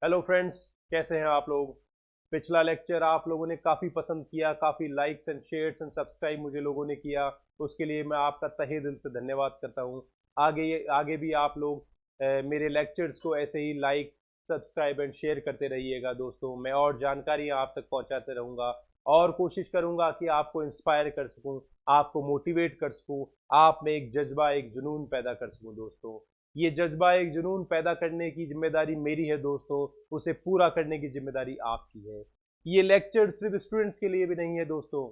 Hello friends, कैसे हैं आप लोग। पिछला लेक्चर आप लोगों ने काफ़ी पसंद किया, काफ़ी likes and shares and subscribe मुझे लोगों ने किया। उसके लिए मैं आपका तहे दिल से धन्यवाद करता हूं। आगे भी आप लोग मेरे लेक्चर्स को ऐसे ही लाइक, सब्सक्राइब एंड शेयर करते रहिएगा दोस्तों। मैं और जानकारियां आप तक पहुंचाते रहूंगा और कोशिश करूंगा कि आपको इंस्पायर कर सकूं, आपको मोटिवेट कर सकूं, आप में एक जज्बा, एक जुनून पैदा कर सकूं दोस्तों। ये जज्बा, एक जुनून पैदा करने की जिम्मेदारी मेरी है दोस्तों, उसे पूरा करने की जिम्मेदारी आपकी है। ये लेक्चर सिर्फ स्टूडेंट्स के लिए भी नहीं है दोस्तों,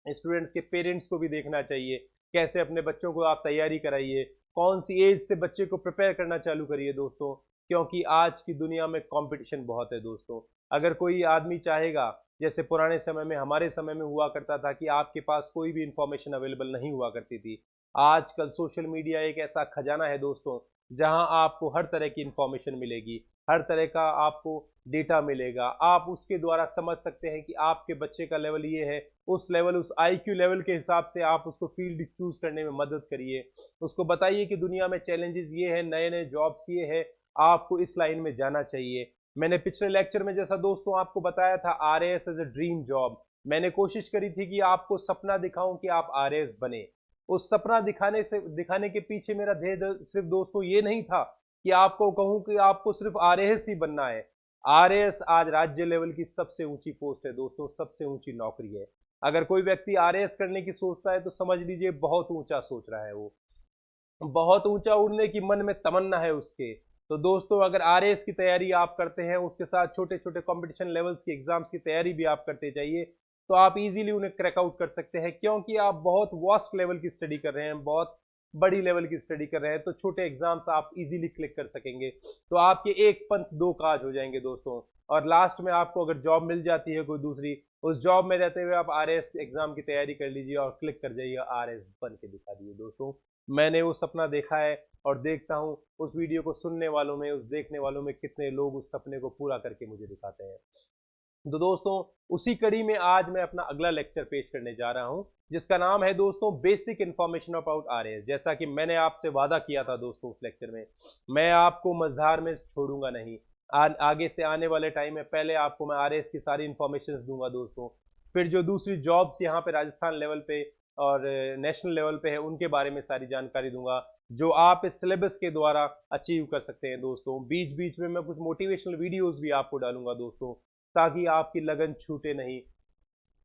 स्टूडेंट्स के पेरेंट्स को भी देखना चाहिए। कैसे अपने बच्चों को आप तैयारी कराइए, कौन सी एज से बच्चे को प्रिपेयर करना चालू करिए दोस्तों, क्योंकि आज की दुनिया में कंपटीशन बहुत है दोस्तों। अगर कोई आदमी चाहेगा, जैसे पुराने समय में, हमारे समय में हुआ करता था कि आपके पास कोई भी इंफॉर्मेशन अवेलेबल नहीं हुआ करती थी। आजकल सोशल मीडिया एक ऐसा खजाना है दोस्तों, जहां आपको हर तरह की इंफॉर्मेशन मिलेगी, हर तरह का आपको डेटा मिलेगा। आप उसके द्वारा समझ सकते हैं कि आपके बच्चे का लेवल ये है, उस लेवल, उस आईक्यू लेवल के हिसाब से आप उसको फील्ड चूज करने में मदद करिए। उसको बताइए कि दुनिया में चैलेंजेस ये है, नए नए जॉब्स ये है, आपको इस लाइन में जाना चाहिए। मैंने पिछले लेक्चर में जैसा दोस्तों आपको बताया था, RAS as a dream job. मैंने कोशिश करी थी कि आपको सपना दिखाऊं कि आप आरएएस बने। उस सपना दिखाने के पीछे मेरा ध्येय सिर्फ दोस्तों ये नहीं था कि आपको कहूं कि आपको सिर्फ आरएएस ही बनना है। आरएएस आज राज्य लेवल की सबसे ऊंची पोस्ट है दोस्तों, सबसे ऊंची नौकरी है। अगर कोई व्यक्ति आरएएस करने की सोचता है तो समझ लीजिए बहुत ऊंचा सोच रहा है, वो बहुत ऊंचा उड़ने की मन में तमन्ना है उसके। तो दोस्तों, अगर आरएएस की तैयारी आप करते हैं, उसके साथ छोटे छोटे कंपटीशन लेवल्स की एग्जाम्स की तैयारी भी आप करते जाइए, तो आप इजीली उन्हें क्रैक आउट कर सकते हैं, क्योंकि आप बहुत वास्ट लेवल की स्टडी कर रहे हैं, बहुत बड़ी लेवल की स्टडी कर रहे हैं। तो छोटे एग्जाम्स आप इजीली क्लिक कर सकेंगे, तो आपके एक पंथ दो काज हो जाएंगे दोस्तों। और लास्ट में आपको अगर जॉब मिल जाती है कोई दूसरी, उस जॉब में रहते हुए आप आरएएस एग्जाम की तैयारी कर लीजिए और क्लिक कर जाइए, आरएएस बन के दिखा दीजिए दोस्तों। मैंने वो सपना देखा है और देखता हूँ उस वीडियो को सुनने वालों में, उस देखने वालों में कितने लोग उस सपने को पूरा करके मुझे दिखाते हैं। तो दोस्तों, उसी कड़ी में आज मैं अपना अगला लेक्चर पेश करने जा रहा हूं, जिसका नाम है दोस्तों बेसिक इंफॉर्मेशन अबाउट आरएएस। जैसा कि मैंने आपसे वादा किया था दोस्तों उस लेक्चर में, मैं आपको मझधार में छोड़ूंगा नहीं। आगे से आने वाले टाइम में पहले आपको मैं आरएएस की सारी इंफॉर्मेशन दूंगा दोस्तों। फिर जो दूसरी जॉब्स यहाँ पे राजस्थान लेवल पे और नेशनल लेवल पे है, उनके बारे में सारी जानकारी दूंगा, जो आप इस सिलेबस के द्वारा अचीव कर सकते हैं दोस्तों। बीच बीच में मैं कुछ मोटिवेशनल वीडियोस भी आपको डालूंगा दोस्तों, ताकि आपकी लगन छूटे नहीं,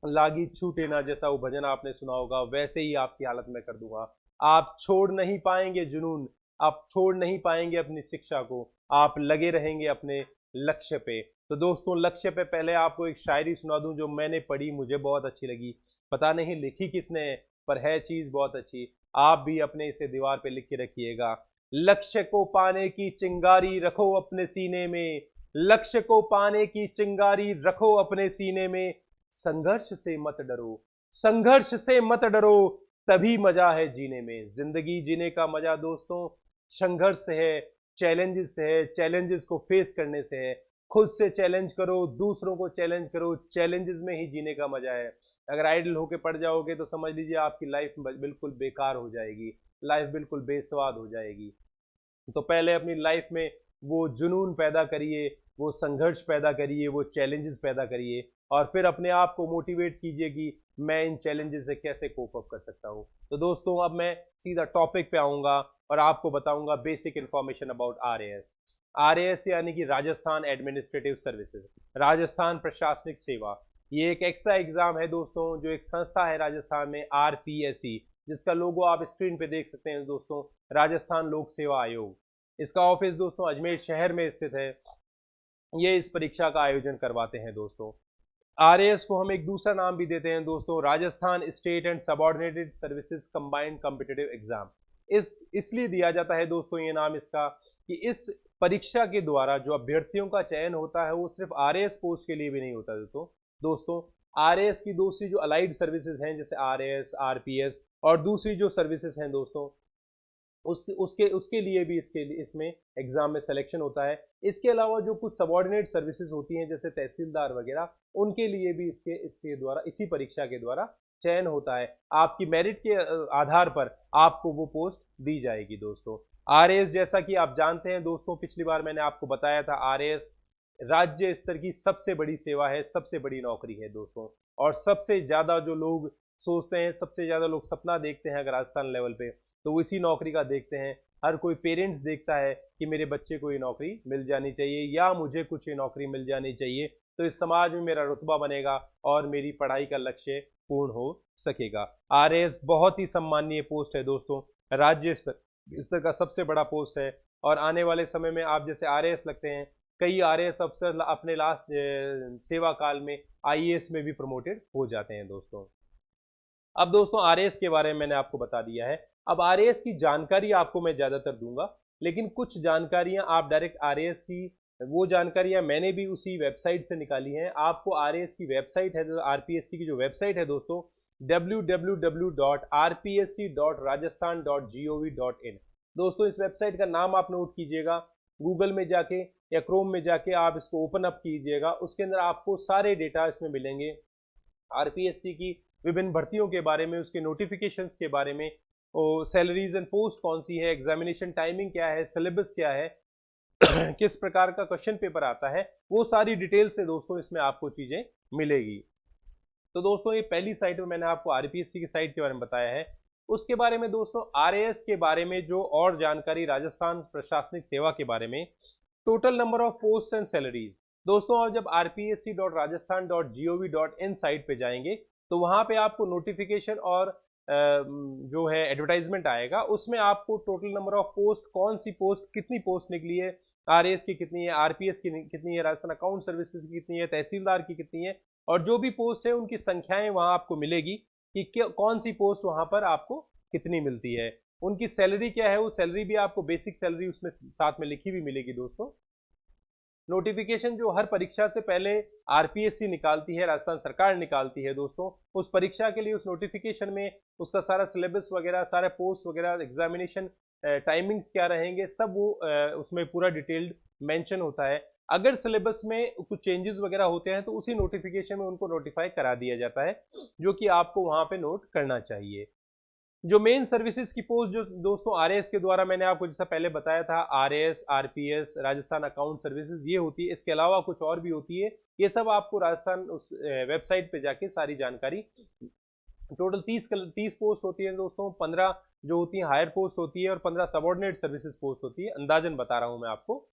लागी छूटे ना, जैसा वो भजन आपने सुना होगा, वैसे ही आपकी हालत में कर दूंगा। आप छोड़ नहीं पाएंगे जुनून, आप छोड़ नहीं पाएंगे अपनी शिक्षा को, आप लगे रहेंगे अपने लक्ष्य पे। तो दोस्तों, लक्ष्य पे पहले आपको एक शायरी सुना दूं जो मैंने पढ़ी, मुझे बहुत अच्छी लगी। पता नहीं लिखी किसने है, पर है चीज बहुत अच्छी। आप भी अपने इसे दीवार पे लिख के रखिएगा। लक्ष्य को पाने की चिंगारी रखो अपने सीने में, लक्ष्य को पाने की चिंगारी रखो अपने सीने में, संघर्ष से मत डरो, संघर्ष से मत डरो, तभी मजा है जीने में। जिंदगी जीने का मजा दोस्तों संघर्ष से है, चैलेंजेस से है, चैलेंजेस को फेस करने से है। खुद से चैलेंज करो, दूसरों को चैलेंज करो, चैलेंजेस में ही जीने का मजा है। अगर आइडल होके पड़ जाओगे तो समझ लीजिए आपकी लाइफ बिल्कुल बेकार हो जाएगी, लाइफ बिल्कुल बेस्वाद हो जाएगी। तो पहले अपनी लाइफ में वो जुनून पैदा करिए, वो संघर्ष पैदा करिए, वो चैलेंजेस पैदा करिए, और फिर अपने आप को मोटिवेट कीजिए कि मैं इन चैलेंजेस से कैसे कोप अप कर सकता हूँ। तो दोस्तों, अब मैं सीधा टॉपिक पे आऊँगा और आपको बताऊंगा basic information about RAS. RAS यानी कि राजस्थान एडमिनिस्ट्रेटिव सर्विसेज, राजस्थान प्रशासनिक सेवा। ये एक ऐसा एग्जाम है दोस्तों, जो एक संस्था है राजस्थान में, आरपीएससी, जिसका लोगो आप स्क्रीन पे देख सकते हैं दोस्तों, राजस्थान लोक सेवा आयोग। इसका ऑफिस दोस्तों अजमेर शहर में स्थित है। ये इस परीक्षा का आयोजन करवाते हैं दोस्तों। आरएएस को हम एक दूसरा नाम भी देते हैं दोस्तों, Rajasthan state and subordinated services combined competitive exam. इस इसलिए दिया जाता है दोस्तों ये नाम इसका, कि इस परीक्षा के द्वारा जो अभ्यर्थियों का चयन होता है, वो सिर्फ आरएएस पोस्ट के लिए भी नहीं होता दोस्तों। आरएएस की दूसरी जो अलाइड सर्विसेज हैं, जैसे आरएएस, आरपीएस, और दूसरी जो सर्विसेज हैं दोस्तों, उसके उसके उसके लिए भी इसमें एग्जाम में सिलेक्शन होता है। इसके अलावा जो कुछ सबऑर्डिनेट सर्विसेज होती हैं, जैसे तहसीलदार वगैरह, उनके लिए भी इसके द्वारा, इसी परीक्षा के द्वारा चयन होता है। आपकी मेरिट के आधार पर आपको वो पोस्ट दी जाएगी दोस्तों। आरएएस, जैसा कि आप जानते हैं दोस्तों, पिछली बार मैंने आपको बताया था, आरएएस राज्य स्तर की सबसे बड़ी सेवा है, सबसे बड़ी नौकरी है दोस्तों। और सबसे ज्यादा जो लोग सोचते हैं, सबसे ज्यादा लोग सपना देखते हैं अगर राजस्थान लेवल पे, तो वो इसी नौकरी का देखते हैं। हर कोई पेरेंट्स देखता है कि मेरे बच्चे को ये नौकरी मिल जानी चाहिए या मुझे कुछ ये नौकरी मिल जानी चाहिए, तो इस समाज में मेरा रुतबा बनेगा और मेरी पढ़ाई का लक्ष्य पूर्ण हो सकेगा। आरएएस बहुत ही सम्मानीय पोस्ट है दोस्तों, राज्य स्तर का सबसे बड़ा पोस्ट है। और आने वाले समय में आप जैसे आरएएस लगते हैं, कई आरएएस अफसर अपने लास्ट सेवा काल में आईएएस में भी प्रमोटेड हो जाते हैं दोस्तों। अब दोस्तों आरएएस के बारे में मैंने आपको बता दिया है। अब आरएएस की जानकारी आपको मैं ज्यादातर दूंगा, लेकिन कुछ जानकारियां आप डायरेक्ट आरएएस की, वो जानकारियां मैंने भी उसी वेबसाइट से निकाली हैं। आपको आरएएस की वेबसाइट है, आरपीएससी की जो वेबसाइट है दोस्तों, www.rpsc.rajasthan.gov.in। दोस्तों इस वेबसाइट का नाम आप नोट कीजिएगा, गूगल में जाके या क्रोम में जाके आप इसको ओपन अप कीजिएगा। उसके अंदर आपको सारे डेटा इसमें मिलेंगे, आरपीएससी की विभिन्न भर्तियों के बारे में, उसके नोटिफिकेशंस के बारे में, सैलरीज एंड पोस्ट कौन सी है, एग्जामिनेशन टाइमिंग क्या है, सिलेबस क्या है, किस प्रकार का क्वेश्चन पेपर आता है, वो सारी डिटेल से दोस्तों इसमें आपको चीजें मिलेगी। तो दोस्तों ये पहली साइट में मैंने आपको आरपीएससी की साइट के बारे में बताया है। उसके बारे में दोस्तों आरएएस के बारे में जो और जानकारी, राजस्थान प्रशासनिक सेवा के बारे में, total number of post and salaries. दोस्तों आप जब rpsc.rajasthan.gov.in साइट पे जाएंगे तो वहां पे आपको नोटिफिकेशन और जो है एडवर्टाइजमेंट आएगा, उसमें आपको टोटल नंबर ऑफ पोस्ट, कौन सी पोस्ट, कितनी पोस्ट निकली है, आरएएस की कितनी है, आरपीएस की कितनी है, राजस्थान अकाउंट सर्विसेज की कितनी है, तहसीलदार की कितनी है, और जो भी पोस्ट है उनकी संख्याएं वहां आपको मिलेगी कि कौन सी पोस्ट वहां पर आपको कितनी मिलती है। उनकी सैलरी क्या है, वो सैलरी भी आपको बेसिक सैलरी उसमें साथ में लिखी हुई मिलेगी दोस्तों। नोटिफिकेशन जो हर परीक्षा से पहले आरपीएससी निकालती है, राजस्थान सरकार निकालती है दोस्तों, उस परीक्षा के लिए उस नोटिफिकेशन में उसका सारा सिलेबस वगैरह, सारे पोस्ट वगैरह, एग्जामिनेशन टाइमिंग्स क्या रहेंगे, सब वो उसमें पूरा डिटेल्ड मेंशन होता है। अगर सिलेबस में कुछ चेंजेस वगैरह होते हैं तो उसी नोटिफिकेशन में उनको नोटिफाई करा दिया जाता है, जो कि आपको वहां पे नोट करना चाहिए। जो मेन सर्विसेज की पोस्ट जो दोस्तों आरएएस के द्वारा, मैंने आपको जैसा पहले बताया था, RAS, RPS, Rajasthan account services, ये होती है। इसके अलावा कुछ और भी होती है, ये सब आपको राजस्थान उस वेबसाइट पे जाके सारी जानकारी, टोटल 30 पोस्ट होती है दोस्तों, 15 जो होती है हायर पोस्ट होती है और 15 सबॉर्डिनेट सर्विसेज पोस्ट होती है। अंदाजन बता रहा हूं मैं आपको।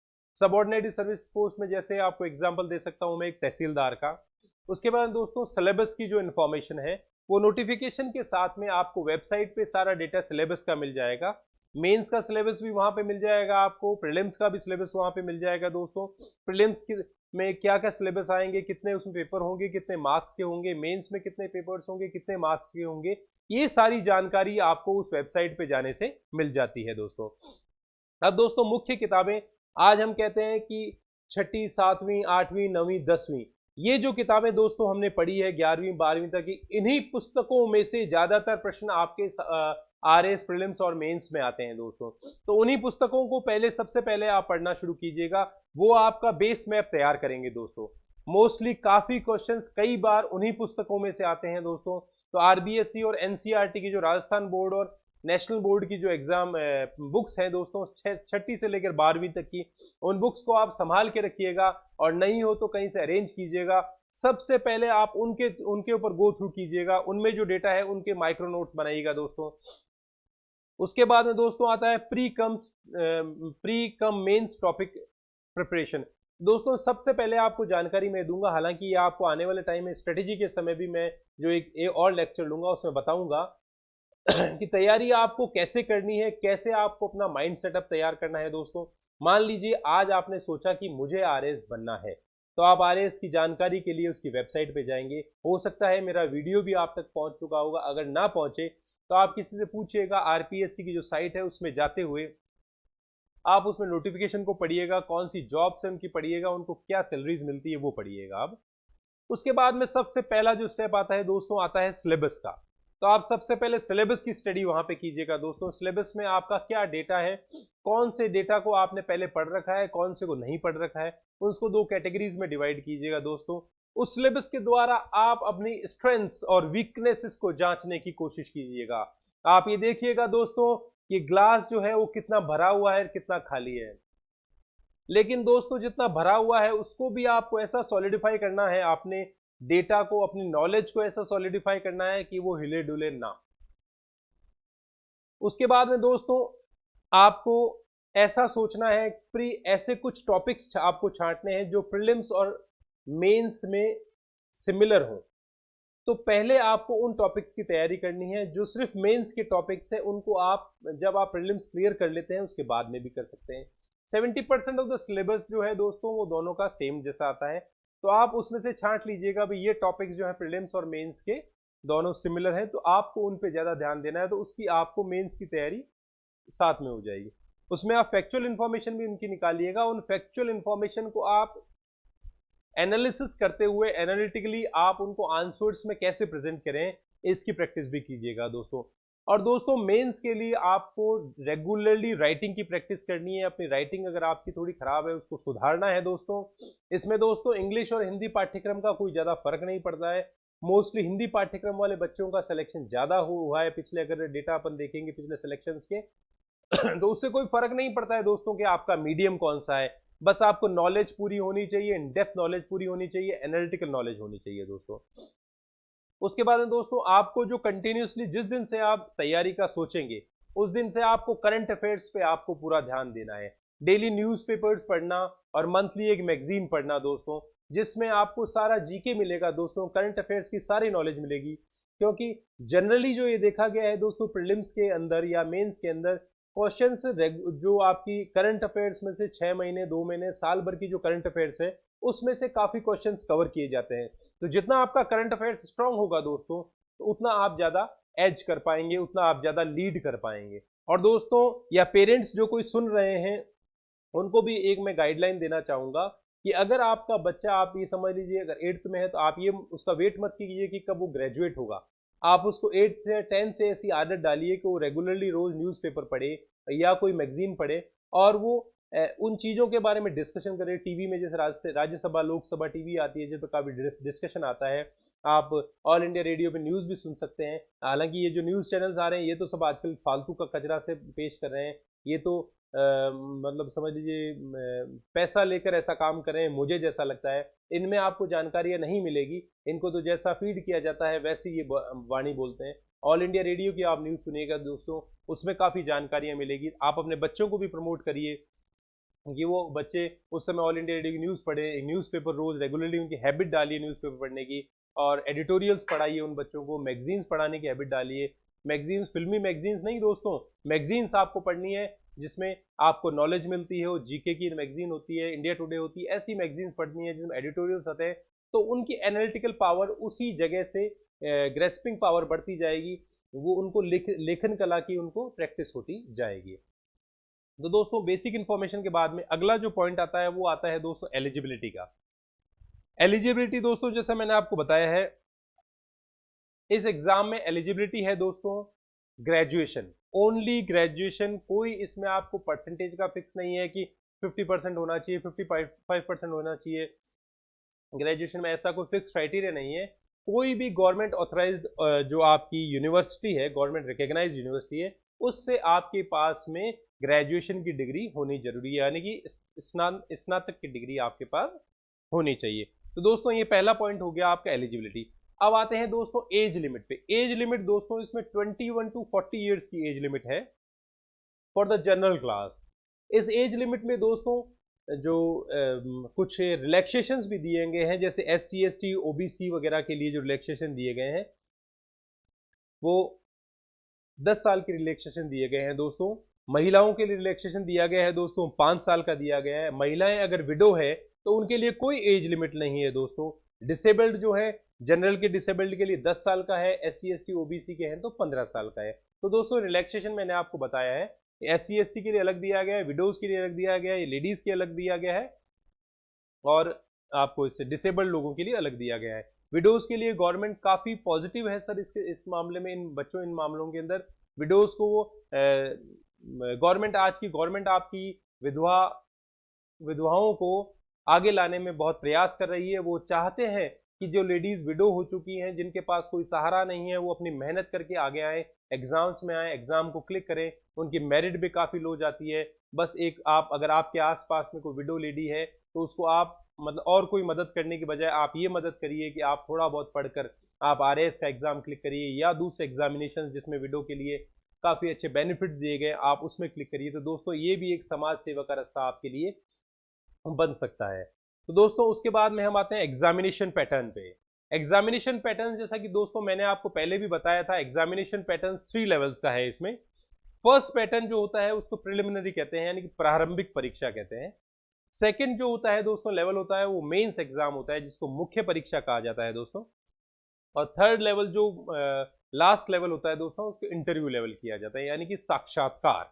सबॉर्डिनेट सर्विस पोस्ट में जैसे आपको एग्जांपल दे सकता हूं मैं एक तहसीलदार का। उसके बाद दोस्तों सिलेबस की जो इन्फॉर्मेशन है वो नोटिफिकेशन के साथ में आपको वेबसाइट पे सारा डेटा सिलेबस का मिल जाएगा। मेंस का सिलेबस भी वहां पे मिल जाएगा आपको, प्रीलिम्स का भी सिलेबस वहां पे मिल जाएगा दोस्तों। प्रीलिम्स में क्या क्या सिलेबस आएंगे, कितने उसमें पेपर होंगे, कितने मार्क्स के होंगे, मेंस में कितने पेपर्स होंगे, कितने मार्क्स के होंगे, ये सारी जानकारी आपको उस वेबसाइट पे जाने से मिल जाती है दोस्तों। अब दोस्तों मुख्य किताबें, आज हम कहते हैं कि छठी, सातवीं, आठवीं, नवीं, 10वीं, ये जो किताबें दोस्तों हमने पढ़ी है 11वीं 12वीं तक की, इन्हीं पुस्तकों में से ज्यादातर प्रश्न आपके आरएएस, प्रीलिम्स और मेंस में आते हैं दोस्तों। तो उन्हीं पुस्तकों को पहले, सबसे पहले आप पढ़ना शुरू कीजिएगा, वो आपका बेस मैप तैयार करेंगे दोस्तों। मोस्टली काफी क्वेश्चंस कई बार उन्हीं पुस्तकों में से आते हैं दोस्तों। तो आरबीएससी और एनसीईआरटी की जो राजस्थान बोर्ड और नेशनल बोर्ड की जो एग्जाम बुक्स हैं दोस्तों, छठी से लेकर 12वीं तक की, उन बुक्स को आप संभाल के रखिएगा, और नहीं हो तो कहीं से अरेंज कीजिएगा। सबसे पहले आप उनके ऊपर गो थ्रू कीजिएगा, उनमें जो डेटा है उनके माइक्रो नोट्स बनाइएगा दोस्तों। उसके बाद में दोस्तों आता है pre cum mains topic preparation. दोस्तों सबसे पहले आपको जानकारी मैं दूंगा, हालांकि ये आपको आने वाले टाइम में स्ट्रेटेजी के समय भी मैं जो एक और लेक्चर लूंगा उसमें बताऊंगा कि तैयारी आपको कैसे करनी है, कैसे आपको अपना माइंड सेटअप तैयार करना है दोस्तों। मान लीजिए आज आपने सोचा कि मुझे आरएएस बनना है, तो आप आरएएस की जानकारी के लिए उसकी वेबसाइट पे जाएंगे। हो सकता है मेरा वीडियो भी आप तक पहुंच चुका होगा, अगर ना पहुंचे तो आप किसी से पूछिएगा। आरपीएससी की जो साइट है उसमें जाते हुए आप उसमें नोटिफिकेशन को पढ़िएगा, कौन सी जॉब्स है उनकी पढ़िएगा, उनको क्या सैलरीज मिलती है वो पढ़िएगा आप। उसके बाद में सबसे पहला जो स्टेप आता है दोस्तों, आता है सिलेबस का। तो आप सबसे पहले सिलेबस की स्टडी वहां पे कीजिएगा दोस्तों। सिलेबस में आपका क्या डेटा है, कौन से डेटा को आपने पहले पढ़ रखा है, कौन से को नहीं पढ़ रखा है, उसको 2 कैटेगरीज में डिवाइड कीजिएगा दोस्तों। उस सिलेबस के द्वारा आप अपनी स्ट्रेंथ्स और वीकनेसेस को जांचने की कोशिश कीजिएगा। आप ये देखिएगा दोस्तों, ये ग्लास जो है वो कितना भरा हुआ है, कितना खाली है। लेकिन दोस्तों जितना भरा हुआ है उसको भी आपको ऐसा सॉलिडिफाई करना है, आपने डेटा को, अपनी नॉलेज को ऐसा सॉलिडिफाई करना है कि वो हिले डुले ना। उसके बाद में दोस्तों आपको ऐसा सोचना है, प्री ऐसे कुछ टॉपिक्स आपको छांटने हैं जो प्रीलिम्स और मेंस में सिमिलर हो। तो पहले आपको उन टॉपिक्स की तैयारी करनी है। जो सिर्फ मेंस के टॉपिक्स हैं उनको आप जब आप प्रीलिम्स क्लियर कर लेते हैं उसके बाद में भी कर सकते हैं। 70% ऑफ द सिलेबस जो है दोस्तों वो दोनों का सेम जैसा आता है, तो आप उसमें से छांट लीजिएगा भाई ये टॉपिक्स जो है प्रीलिम्स और मेंस के दोनों सिमिलर हैं, तो आपको उन पे ज़्यादा ध्यान देना है, तो उसकी आपको मेंस की तैयारी साथ में हो जाएगी। उसमें आप फैक्चुअल इंफॉर्मेशन भी उनकी निकालिएगा, उन फैक्चुअल इंफॉर्मेशन को आप एनालिसिस करते हुए एनालिटिकली आप उनको आंसर्स में कैसे प्रेजेंट करें इसकी प्रैक्टिस भी कीजिएगा दोस्तों। और दोस्तों मेंस के लिए आपको रेगुलरली राइटिंग की प्रैक्टिस करनी है। अपनी राइटिंग अगर आपकी थोड़ी खराब है उसको सुधारना है दोस्तों। इसमें दोस्तों इंग्लिश और हिंदी पाठ्यक्रम का कोई ज़्यादा फर्क नहीं पड़ता है। मोस्टली हिंदी पाठ्यक्रम वाले बच्चों का सिलेक्शन ज़्यादा हुआ है पिछले, अगर डेटा अपन देखेंगे पिछले सिलेक्शंस के तो उससे कोई फर्क नहीं पड़ता है दोस्तों कि आपका मीडियम कौन सा है। बस आपको नॉलेज पूरी होनी चाहिए, इन डेप्थ नॉलेज पूरी होनी चाहिए, एनालिटिकल नॉलेज होनी चाहिए दोस्तों। उसके बाद में दोस्तों आपको जो कंटिन्यूसली जिस दिन से आप तैयारी का सोचेंगे उस दिन से आपको करंट अफेयर्स पे आपको पूरा ध्यान देना है। डेली न्यूज़पेपर्स पढ़ना और मंथली एक मैगजीन पढ़ना दोस्तों, जिसमें आपको सारा जीके मिलेगा दोस्तों, करंट अफेयर्स की सारी नॉलेज मिलेगी। क्योंकि जनरली जो ये देखा गया है दोस्तों प्रीलिम्स के अंदर या मेंस के अंदर क्वेश्चंस जो आपकी करंट अफेयर्स में से 6 महीने 2 महीने साल भर की जो करंट अफेयर्स है उसमें से काफ़ी क्वेश्चंस कवर किए जाते हैं। तो जितना आपका करंट अफेयर्स स्ट्रांग होगा दोस्तों तो उतना आप ज़्यादा एज कर पाएंगे, उतना आप ज़्यादा लीड कर पाएंगे। और दोस्तों या पेरेंट्स जो कोई सुन रहे हैं उनको भी एक मैं गाइडलाइन देना चाहूँगा कि अगर आपका बच्चा, आप ये समझ लीजिए अगर 8th में है तो आप ये उसका वेट मत कीजिए कि कब वो ग्रेजुएट होगा। आप उसको 8th से 10th से ऐसी आदत डालिए कि वो रेगुलरली रोज न्यूज़पेपर पढ़े या कोई मैगजीन पढ़े और वो उन चीज़ों के बारे में डिस्कशन करें। टीवी में जैसे राज्यसभा लोकसभा टीवी आती है जिस पर काफ़ी डिस्कशन आता है। आप ऑल इंडिया रेडियो पे न्यूज़ भी सुन सकते हैं। हालांकि ये जो न्यूज़ चैनल्स आ रहे हैं ये तो सब आजकल फालतू का कचरा से पेश कर रहे हैं। ये तो मतलब समझ लीजिए पैसा लेकर ऐसा काम कर रहे हैं, मुझे जैसा लगता है। इनमें आपको जानकारियाँ नहीं मिलेगी, इनको तो जैसा फीड किया जाता है वैसे ये वाणी बोलते हैं। ऑल इंडिया रेडियो की आप न्यूज़ सुनिएगा दोस्तों, उसमें काफ़ी जानकारियाँ मिलेगी। आप अपने बच्चों को भी प्रमोट करिए कि वो बच्चे उस समय ऑल इंडिया रेडियो की न्यूज़ पढ़े, एक न्यूज़पेपर रोज रेगुलरली उनकी हैबिट डालिए न्यूज़पेपर पढ़ने की। और एडिटोरियल्स पढ़ाइए उन बच्चों को, मैगजीन्स पढ़ाने की हैबिट डालिए। मैगजीन्स फिल्मी मैगजीन्स नहीं दोस्तों, मैगजीन्स आपको पढ़नी है जिसमें आपको नॉलेज मिलती है। वो जीके की मैगजीन होती है, इंडिया टुडे होती है, ऐसी मैगजीन्स पढ़नी है जिसमें एडिटोरियल्स आते हैं। तो उनकी एनालिटिकल पावर उसी जगह से ग्रेस्पिंग पावर बढ़ती जाएगी, वो उनको लेखन कला की उनको प्रैक्टिस होती जाएगी। तो दोस्तों बेसिक इंफॉर्मेशन के बाद में अगला जो पॉइंट आता है वो आता है दोस्तों एलिजिबिलिटी का। एलिजिबिलिटी दोस्तों जैसा मैंने आपको बताया है, इस एग्जाम में एलिजिबिलिटी है दोस्तों ग्रेजुएशन, ओनली ग्रेजुएशन। कोई इसमें आपको परसेंटेज का फिक्स नहीं है कि 50% होना चाहिए, 55% होना चाहिए। ग्रेजुएशन में ऐसा कोई फिक्स क्राइटेरिया नहीं है। कोई भी गवर्नमेंट ऑथराइज्ड जो आपकी यूनिवर्सिटी है, गवर्नमेंट रिकॉग्नाइज्ड यूनिवर्सिटी है, उससे आपके पास में ग्रेजुएशन की डिग्री होनी जरूरी है, यानी कि स्नातक की डिग्री आपके पास होनी चाहिए। तो दोस्तों ये पहला पॉइंट हो गया आपका एलिजिबिलिटी। अब आते हैं दोस्तों एज लिमिट पे। एज लिमिट दोस्तों इसमें 21 टू 40 ईयर्स की एज लिमिट है फॉर द जनरल क्लास। इस एज लिमिट में दोस्तों जो कुछ रिलैक्सेशंस भी दिए गए हैं, जैसे SC ST OBC वगैरह के लिए जो रिलैक्सेशन दिए गए हैं वो 10 साल की रिलैक्सेशन दिए गए हैं दोस्तों। महिलाओं के लिए रिलैक्सेशन दिया गया है दोस्तों 5 साल का दिया गया है। महिलाएं अगर विडो है तो उनके लिए कोई एज लिमिट नहीं है दोस्तों। डिसेबल्ड जो है, जनरल के डिसेबल्ड के लिए 10 साल का है, SC ST OBC के हैं तो 15 साल का है। तो दोस्तों रिलैक्सेशन मैंने आपको बताया है, SC ST के लिए अलग दिया गया है, विडोज के लिए अलग दिया गया है, लेडीज के अलग दिया गया है, और आपको इससे डिसेबल्ड लोगों के लिए अलग दिया गया है। विडोज के लिए गवर्नमेंट काफ़ी पॉजिटिव है सर इस मामले में, इन मामलों के अंदर विडोज को वो गवर्नमेंट, आज की गवर्नमेंट आपकी विधवाओं को आगे लाने में बहुत प्रयास कर रही है। वो चाहते हैं कि जो लेडीज विडो हो चुकी हैं, जिनके पास कोई सहारा नहीं है, वो अपनी मेहनत करके आगे आए, एग्जाम्स में आए, एग्जाम को क्लिक करें। उनकी मेरिट भी काफ़ी लो जाती है, बस एक आप अगर आपके आसपास में कोई विडो लेडी है तो उसको आप मतलब और कोई मदद करने की बजाय आप ये मदद करिए कि आप थोड़ा बहुत पढ़कर आप आरएएस का एग्जाम क्लिक करिए या दूसरे एग्जामिनेशन जिसमें विडो के लिए काफ़ी अच्छे बेनिफिट्स दिए गए आप उसमें क्लिक करिए। तो दोस्तों ये भी एक समाज सेवा का रास्ता आपके लिए बन सकता है। तो दोस्तों उसके बाद में हम आते हैं एग्जामिनेशन पैटर्न पे। एग्जामिनेशन पैटर्न जैसा कि दोस्तों मैंने आपको पहले भी बताया था, एग्जामिनेशन पैटर्न 3 लेवल्स का है। इसमें फर्स्ट पैटर्न जो होता है उसको प्रिलिमिनरी कहते हैं, यानी कि प्रारंभिक परीक्षा कहते हैं। सेकंड जो होता है दोस्तों लेवल होता है वो मेंस एग्जाम होता है, जिसको मुख्य परीक्षा कहा जाता है दोस्तों। और थर्ड लेवल जो लास्ट लेवल होता है दोस्तों उसको इंटरव्यू लेवल किया जाता है, यानी कि साक्षात्कार।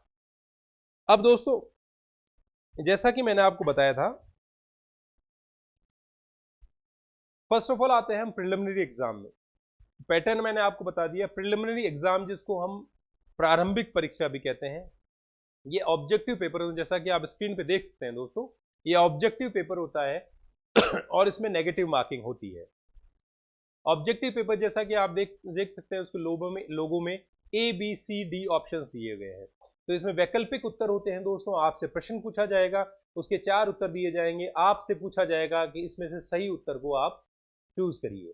अब दोस्तों जैसा कि मैंने आपको बताया था, फर्स्ट ऑफ ऑल आते हैं हम प्रिलिमिनरी एग्जाम में। पैटर्न मैंने आपको बता दिया। प्रिलिमिनरी एग्जाम जिसको हम प्रारंभिक परीक्षा भी कहते हैं, ये ऑब्जेक्टिव पेपर जैसा कि आप स्क्रीन पे देख सकते हैं दोस्तों, ये ऑब्जेक्टिव पेपर होता है और इसमें नेगेटिव मार्किंग होती है। ऑब्जेक्टिव पेपर जैसा कि आप देख सकते हैं उसके लोगों में A B C D options दिए गए हैं। तो इसमें वैकल्पिक उत्तर होते हैं दोस्तों, आपसे प्रश्न पूछा जाएगा, उसके 4 उत्तर दिए जाएंगे, आपसे पूछा जाएगा कि इसमें से सही उत्तर को आप चूज करिए।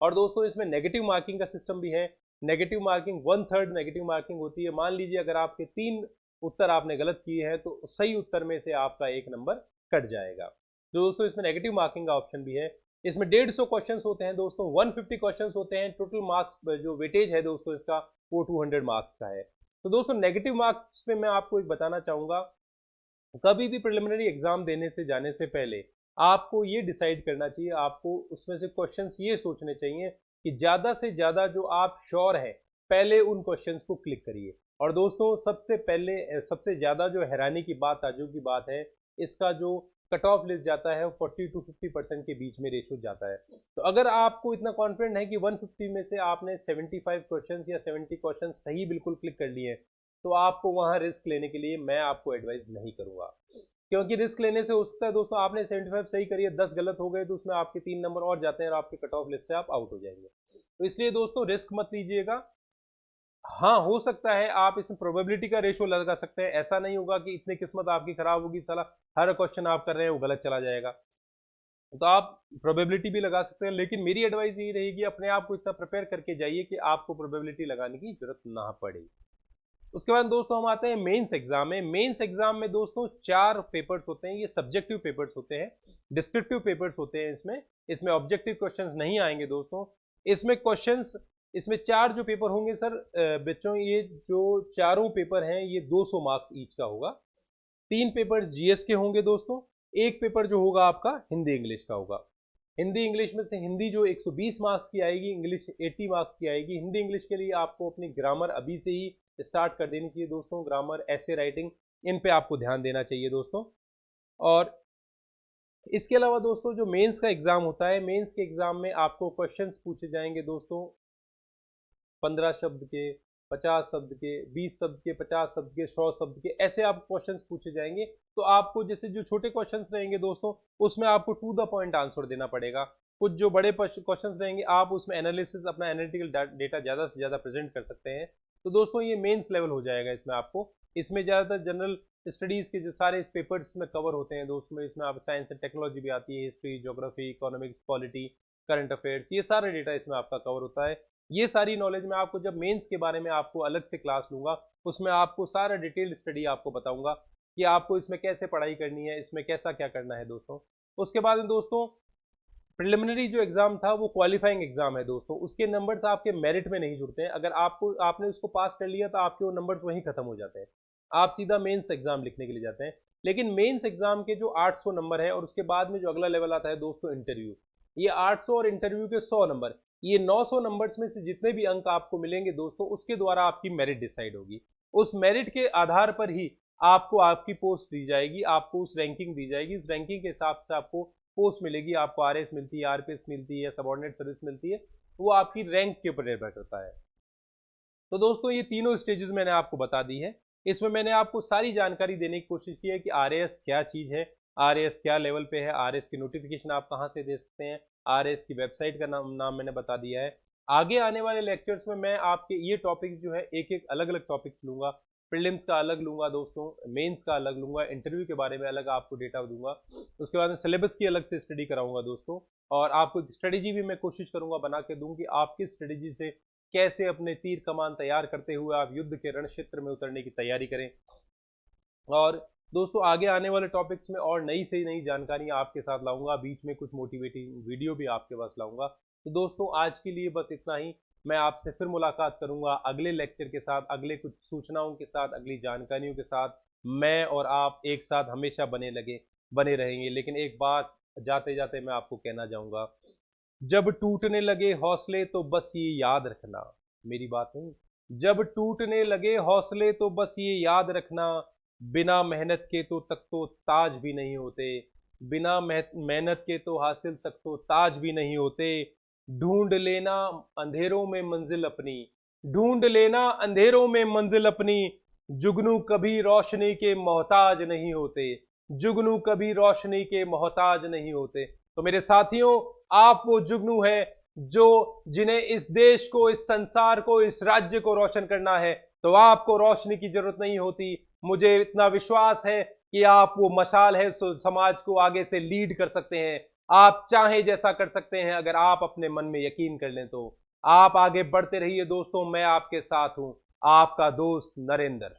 और दोस्तों इसमें नेगेटिव मार्किंग का सिस्टम भी है। नेगेटिव मार्किंग 1/3 नेगेटिव मार्किंग होती है। मान लीजिए अगर आपके 3 उत्तर आपने गलत किए हैं तो सही उत्तर में से आपका 1 नंबर कट जाएगा। तो दोस्तों इसमें नेगेटिव मार्किंग का ऑप्शन भी है। इसमें 150 क्वेश्चन होते हैं दोस्तों, 150 क्वेश्चन होते हैं। टोटल मार्क्स जो वेटेज है दोस्तों इसका वो 200 मार्क्स का है। तो दोस्तों नेगेटिव मार्क्स में मैं आपको एक बताना चाहूंगा, कभी भी प्रिलिमिनरी एग्जाम देने से जाने से पहले आपको ये डिसाइड करना चाहिए, आपको उसमें से क्वेश्चंस ये सोचने चाहिए कि ज़्यादा से ज़्यादा जो आप श्योर हैं पहले उन क्वेश्चंस को क्लिक करिए। और दोस्तों सबसे पहले सबसे ज़्यादा जो हैरानी की बात, ताज्जुब की बात है, इसका जो कट ऑफ लिस्ट जाता है वो 40 to 50% के बीच में रेशो जाता है। तो अगर आपको इतना कॉन्फिडेंट है कि 150 में से आपने 75 क्वेश्चन या 70 क्वेश्चन सही बिल्कुल क्लिक कर लिए, तो आपको वहाँ रिस्क लेने के लिए मैं आपको एडवाइस नहीं करूँगा। क्योंकि रिस्क लेने से हो सकता है दोस्तों आपने 75 सही करिए, 10 गलत हो गए तो उसमें आपके 3 नंबर और जाते हैं और आपके कट ऑफ लिस्ट से आप आउट हो जाएंगे। तो इसलिए दोस्तों रिस्क मत लीजिएगा। हाँ हो सकता है आप इसमें प्रोबेबिलिटी का रेशो लगा सकते हैं, ऐसा नहीं होगा कि इतनी किस्मत आपकी खराब होगी साला हर क्वेश्चन आप कर रहे हैं वो गलत चला जाएगा। तो आप प्रोबेबिलिटी भी लगा सकते हैं, लेकिन मेरी एडवाइस यही रहेगी अपने आप को इतना प्रिपेयर करके जाइए कि आपको प्रोबेबिलिटी लगाने की जरूरत ना पड़े। उसके बाद दोस्तों हम आते हैं मेंस एग्जाम में। मेंस एग्जाम में दोस्तों 4 पेपर्स होते हैं, ये सब्जेक्टिव पेपर्स होते हैं, डिस्क्रिप्टिव पेपर्स होते हैं। इसमें ऑब्जेक्टिव क्वेश्चंस नहीं आएंगे दोस्तों। इसमें क्वेश्चंस इसमें 4 जो पेपर होंगे सर बच्चों, ये जो चारों पेपर हैं ये 200 मार्क्स ईच का होगा। 3 पेपर जीएस के होंगे दोस्तों, एक पेपर जो होगा आपका हिंदी इंग्लिश का होगा। हिंदी इंग्लिश में से हिंदी जो 120 मार्क्स की आएगी, इंग्लिश 80 मार्क्स की आएगी। हिंदी इंग्लिश के लिए आपको अपनी ग्रामर अभी से ही स्टार्ट कर देनी चाहिए दोस्तों, ग्रामर ऐसे राइटिंग इन पे आपको ध्यान देना चाहिए दोस्तों। और इसके अलावा दोस्तों जो मेंस का एग्जाम होता है, मेंस के एग्जाम में आपको क्वेश्चंस पूछे जाएंगे दोस्तों 15 शब्द के, 50 शब्द के, 20 शब्द के, 50 शब्द के, 100 शब्द के, ऐसे आप क्वेश्चंस पूछे जाएंगे। तो आपको जैसे जो छोटे क्वेश्चंस रहेंगे दोस्तों उसमें आपको टू द पॉइंट आंसर देना पड़ेगा। कुछ जो बड़े क्वेश्चंस रहेंगे आप उसमें एनालिसिस अपना एनालिटिकल डेटा ज़्यादा से ज़्यादा प्रेजेंट कर सकते हैं। तो दोस्तों ये मेंस लेवल हो जाएगा इसमें आपको। इसमें ज़्यादातर जनरल स्टडीज़ के जो सारे पेपर्स में कवर होते हैं दोस्तों, इसमें आप साइंस एंड टेक्नोलॉजी भी आती है, history, geography, economics, polity, current affairs, ये सारे डेटा इसमें आपका कवर होता है। ये सारी नॉलेज मैं आपको जब मेंस के बारे में आपको अलग से क्लास लूंगा उसमें आपको सारा डिटेल स्टडी आपको बताऊंगा कि आपको इसमें कैसे पढ़ाई करनी है, इसमें कैसा क्या करना है दोस्तों। उसके बाद में दोस्तों प्रिलिमिनरी जो एग्जाम था वो क्वालिफाइंग एग्जाम है दोस्तों, उसके नंबर्स आपके मेरिट में नहीं जुड़ते हैं। अगर आपने उसको पास कर लिया तो आपके वो नंबर्स वहीं खत्म हो जाते हैं, आप सीधा मेंस एग्जाम लिखने के लिए जाते हैं। लेकिन मेंस एग्जाम के जो 800 नंबर है और उसके बाद में जो अगला लेवल आता है दोस्तों इंटरव्यू, ये 800 और इंटरव्यू के 100 नंबर, ये 900 नंबर्स में से जितने भी अंक आपको मिलेंगे दोस्तों उसके द्वारा आपकी मेरिट डिसाइड होगी। उस मेरिट के आधार पर ही आपको आपकी पोस्ट दी जाएगी, आपको उस रैंकिंग दी जाएगी। इस रैंकिंग के हिसाब से आपको पोस्ट मिलेगी, आपको आरएस मिलती है, आरपीएस मिलती है, सबऑर्डिनेट सर्विस मिलती है, वो आपकी रैंक के ऊपर निर्भर करता है। तो दोस्तों ये तीनों स्टेजेस मैंने आपको बता दी है। इसमें मैंने आपको सारी जानकारी देने की कोशिश की है कि आरएएस क्या चीज़ है, आरएएस क्या लेवल पे है, आरएएस की नोटिफिकेशन आप कहाँ से दे सकते हैं, आरएएस की वेबसाइट का नाम मैंने बता दिया है। आगे आने वाले लेक्चर्स में मैं आपके ये टॉपिक्स जो है एक एक अलग अलग टॉपिक्स लूंगा। प्रीलिम्स का अलग लूंगा दोस्तों, मेंस का अलग लूंगा, इंटरव्यू के बारे में अलग आपको डेटा दूंगा, उसके बाद में सिलेबस की अलग से स्टडी कराऊंगा दोस्तों। और आपको एक स्ट्रेटेजी भी मैं कोशिश करूंगा बना के दूं कि आप किस स्ट्रेटेजी से कैसे अपने तीर कमान तैयार करते हुए आप युद्ध के रण क्षेत्र में उतरने की तैयारी करें। और दोस्तों आगे आने वाले टॉपिक्स में और नई से नई जानकारी आपके साथ लाऊंगा, बीच में कुछ मोटिवेटिंग वीडियो भी आपके पास लाऊंगा। तो दोस्तों आज के लिए बस इतना ही। मैं आपसे फिर मुलाकात करूंगा अगले लेक्चर के साथ, अगले कुछ सूचनाओं के साथ, अगली जानकारियों के साथ। मैं और आप एक साथ हमेशा बने रहेंगे। लेकिन एक बात जाते जाते मैं आपको कहना चाहूंगा, जब टूटने लगे हौसले तो बस ये याद रखना, मेरी बात नहीं, जब टूटने लगे हौसले तो बस ये याद रखना, बिना मेहनत के तो तक तो ताज भी नहीं होते, बिना मेहनत के तो हासिल तक तो ताज भी नहीं होते। ढूंढ लेना अंधेरों में मंजिल अपनी, ढूंढ लेना अंधेरों में मंजिल अपनी, जुगनू कभी रोशनी के मोहताज नहीं होते, जुगनू कभी रोशनी के मोहताज नहीं होते। तो मेरे साथियों, आप वो जुगनू हैं जो जिन्हें इस देश को, इस संसार को, इस राज्य को रोशन करना है। तो आपको रोशनी की जरूरत नहीं होती। मुझे इतना विश्वास है कि आप वो मशाल है, समाज को आगे से लीड कर सकते हैं। आप चाहे जैसा कर सकते हैं अगर आप अपने मन में यकीन कर लें तो। आप आगे बढ़ते रहिए दोस्तों, मैं आपके साथ हूं। आपका दोस्त नरेंद्र।